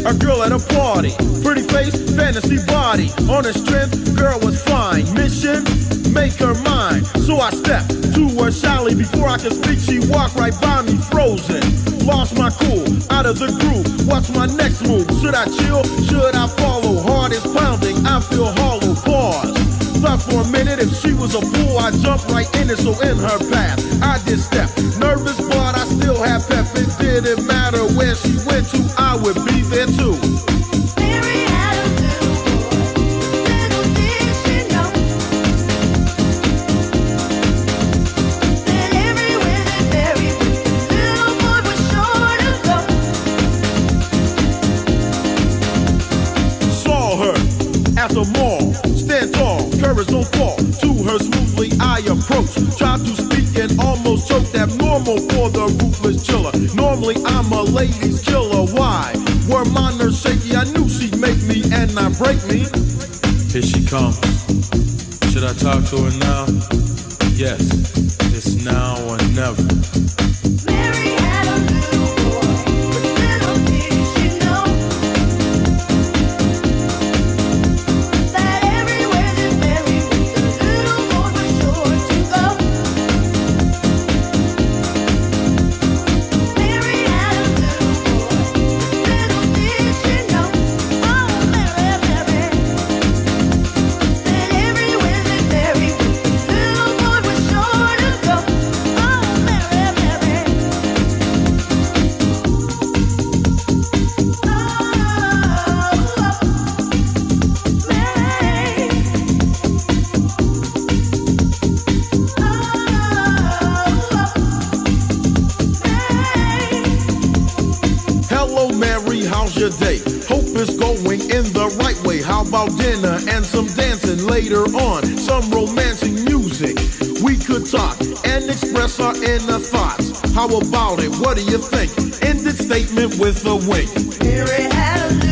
a girl at a party. Pretty face, fantasy body. On her strength, girl was fine. Mission, make her mine. So I stepped to her shyly. Before I could speak, she walked right by me, frozen. Lost my cool, out of the groove. What's my next move? Should I chill? Should I follow? Heart is pounding, I feel hollow. Pause. Thought for a minute, if she was a fool, I jumped right in it. So in her path, I did step. Nervous, but I still had pep. It didn't matter where she went to, I would be there too. At the mall, stand tall, courage don't fall. To her smoothly I approach, try to speak and almost choke. Abnormal for the ruthless chiller. Normally I'm a ladies killer. Why? Were my nerves shaky? I knew she'd make me and not break me. Here she comes. Should I talk to her now? Yes, it's now or never. Day. Hope it's going in the right way. How about dinner and some dancing later on? Some romancing music. We could talk and express our inner thoughts. How about it? What do you think? Ended statement with a wink. Here it has